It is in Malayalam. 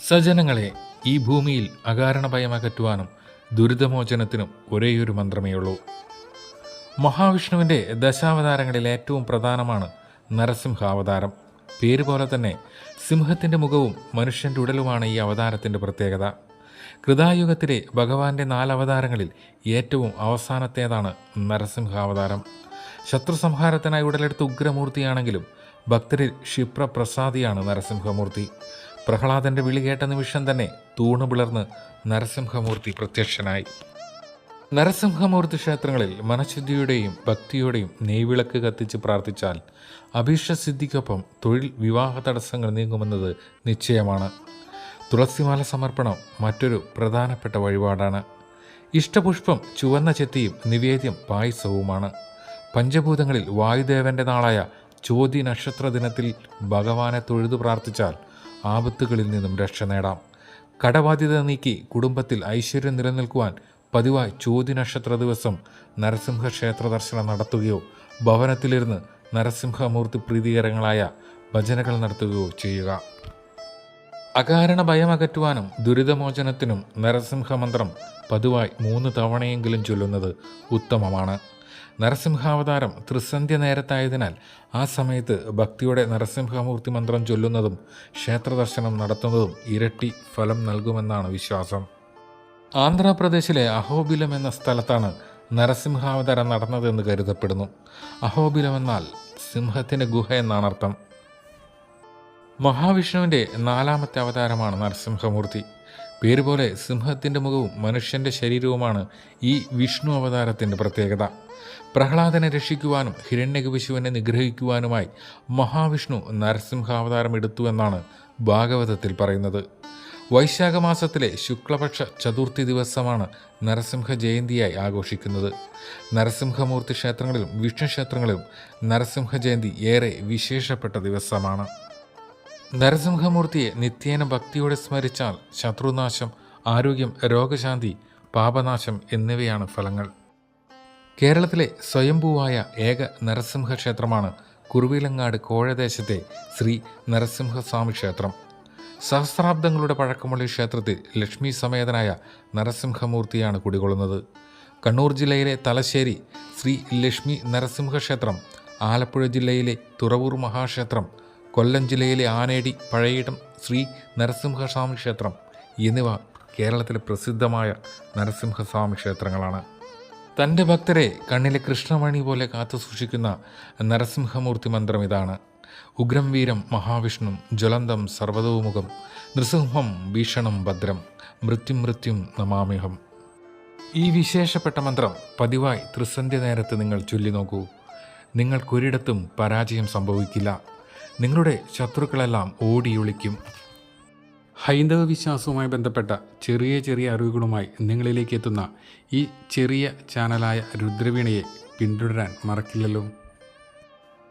സജ്ജനങ്ങളെ, ഈ ഭൂമിയിൽ അകാരണ ഭയമകറ്റുവാനും ദുരിതമോചനത്തിനും ഒരേയൊരു മന്ത്രമേയുള്ളൂ. മഹാവിഷ്ണുവിൻ്റെ ദശാവതാരങ്ങളിൽ ഏറ്റവും പ്രധാനമാണ് നരസിംഹാവതാരം. പേര് പോലെ തന്നെ സിംഹത്തിൻ്റെ മുഖവും മനുഷ്യൻ്റെ ഉടലുമാണ് ഈ അവതാരത്തിൻ്റെ പ്രത്യേകത. കൃതായുഗത്തിലെ ഭഗവാന്റെ 4 അവതാരങ്ങളിൽ ഏറ്റവും അവസാനത്തേതാണ് നരസിംഹാവതാരം. ശത്രുസംഹാരത്തിനായി ഉടലെടുത്ത ഉഗ്രമൂർത്തിയാണെങ്കിലും ഭക്തരിൽ ക്ഷിപ്രപ്രസാദിയാണ് നരസിംഹമൂർത്തി. പ്രഹ്ലാദൻ്റെ വിളി കേട്ട നിമിഷം തന്നെ തൂണു പിളർന്ന് നരസിംഹമൂർത്തി പ്രത്യക്ഷനായി. നരസിംഹമൂർത്തി ക്ഷേത്രങ്ങളിൽ മനഃശുദ്ധിയുടെയും ഭക്തിയുടെയും നെയ്വിളക്ക് കത്തിച്ച് പ്രാർത്ഥിച്ചാൽ അഭീഷ്ടസിദ്ധിക്കൊപ്പം തൊഴിൽ വിവാഹ തടസ്സങ്ങൾ നീങ്ങുമെന്നത് നിശ്ചയമാണ്. തുളസിമാല സമർപ്പണം മറ്റൊരു പ്രധാനപ്പെട്ട വഴിപാടാണ്. ഇഷ്ടപുഷ്പം ചുവന്ന ചെത്തിയും നിവേദ്യം പായസവുമാണ്. പഞ്ചഭൂതങ്ങളിൽ വായുദേവന്റെ നാളായ ചോതി നക്ഷത്ര ദിനത്തിൽ ഭഗവാനെ തൊഴുതു പ്രാർത്ഥിച്ചാൽ ആപത്തുകളിൽ നിന്നും രക്ഷ നേടാം. കടബാധ്യത നീക്കി കുടുംബത്തിൽ ഐശ്വര്യം നിലനിൽക്കുവാൻ പതിവായി ചോതി നക്ഷത്ര ദിവസം നരസിംഹ ക്ഷേത്ര ദർശനം നടത്തുകയോ ഭവനത്തിലിരുന്ന് നരസിംഹമൂർത്തി പ്രീതികരങ്ങളായ ഭജനകൾ നടത്തുകയോ ചെയ്യുക. അകാരണ ഭയമകറ്റുവാനും ദുരിതമോചനത്തിനും നരസിംഹമന്ത്രം പതിവായി 3 തവണയെങ്കിലും ചൊല്ലുന്നത് ഉത്തമമാണ്. നരസിംഹാവതാരം ത്രിസന്ധ്യ നേരത്തായതിനാൽ ആ സമയത്ത് ഭക്തിയോടെ നരസിംഹമൂർത്തി മന്ത്രം ചൊല്ലുന്നതും ക്ഷേത്രദർശനം നടത്തുന്നതും ഇരട്ടി ഫലം നൽകുമെന്നാണ് വിശ്വാസം. ആന്ധ്രാപ്രദേശിലെ അഹോബിലം എന്ന സ്ഥലത്താണ് നരസിംഹാവതാരം നടന്നതെന്ന് കരുതപ്പെടുന്നു. അഹോബിലം എന്നാൽ സിംഹത്തിൻ്റെ ഗുഹ എന്നാണ് അർത്ഥം. മഹാവിഷ്ണുവിൻ്റെ 4ാമത്തെ അവതാരമാണ് നരസിംഹമൂർത്തി. പേരുപോലെ സിംഹത്തിൻ്റെ മുഖവും മനുഷ്യൻ്റെ ശരീരവുമാണ് ഈ വിഷ്ണു അവതാരത്തിൻ്റെ പ്രത്യേകത. പ്രഹ്ലാദനെ രക്ഷിക്കുവാനും ഹിരണ്യകശിപുവിനെ നിഗ്രഹിക്കുവാനുമായി മഹാവിഷ്ണു നരസിംഹാവതാരം എടുത്തുവെന്നാണ് ഭാഗവതത്തിൽ പറയുന്നത്. വൈശാഖ മാസത്തിലെ ശുക്ലപക്ഷ ചതുർത്ഥി ദിവസമാണ് നരസിംഹ ജയന്തിയായി ആഘോഷിക്കുന്നത്. നരസിംഹമൂർത്തി ക്ഷേത്രങ്ങളിലും വിഷ്ണു ക്ഷേത്രങ്ങളിലും നരസിംഹ ജയന്തി ഏറെ വിശേഷപ്പെട്ട ദിവസമാണ്. നരസിംഹമൂർത്തിയെ നിത്യേന ഭക്തിയോടെ സ്മരിച്ചാൽ ശത്രുനാശം, ആരോഗ്യം, രോഗശാന്തി, പാപനാശം എന്നിവയാണ് ഫലങ്ങൾ. കേരളത്തിലെ സ്വയംഭൂവായ ഏക നരസിംഹ ക്ഷേത്രമാണ് കുറുവിലങ്ങാട് കോഴദേശത്തെ ശ്രീ നരസിംഹസ്വാമി ക്ഷേത്രം. സഹസ്രാബ്ദങ്ങളുടെ പഴക്കമുള്ള ഈ ക്ഷേത്രത്തിൽ ലക്ഷ്മി സമേതനായ നരസിംഹമൂർത്തിയാണ് കുടികൊള്ളുന്നത്. കണ്ണൂർ ജില്ലയിലെ തലശ്ശേരി ശ്രീ ലക്ഷ്മി നരസിംഹ ക്ഷേത്രം, ആലപ്പുഴ ജില്ലയിലെ തുറവൂർ മഹാക്ഷേത്രം, കൊല്ലം ജില്ലയിലെ ആനേടി പഴയിടം ശ്രീ നരസിംഹസ്വാമി ക്ഷേത്രം എന്നിവ കേരളത്തിലെ പ്രസിദ്ധമായ നരസിംഹസ്വാമി ക്ഷേത്രങ്ങളാണ്. തൻ്റെ ഭക്തരെ കണ്ണിലെ കൃഷ്ണമണി പോലെ കാത്തു സൂക്ഷിക്കുന്ന നരസിംഹമൂർത്തി മന്ത്രം ഇതാണ്: ഉഗ്രം വീരം മഹാവിഷ്ണു ജ്വലന്തം സർവതോമുഖം നൃസിംഹം ഭീഷണം ഭദ്രം മൃത്യും മൃത്യും നമാമ്യഹം. ഈ വിശേഷപ്പെട്ട മന്ത്രം പതിവായി ത്രിസന്ധ്യ നേരത്ത് നിങ്ങൾ ചൊല്ലി നോക്കൂ. നിങ്ങൾക്കൊരിടത്തും പരാജയം സംഭവിക്കില്ല. നിങ്ങളുടെ ശത്രുക്കളെല്ലാം ഓടിയൊളിക്കും. ഹൈന്ദവ വിശ്വാസവുമായി ബന്ധപ്പെട്ട ചെറിയ ചെറിയ അറിവുകളുമായി നിങ്ങളിലേക്ക് എത്തുന്ന ഈ ചെറിയ ചാനലായ രുദ്രവീണയെ പിന്തുടരാൻ മറക്കില്ലല്ലോ.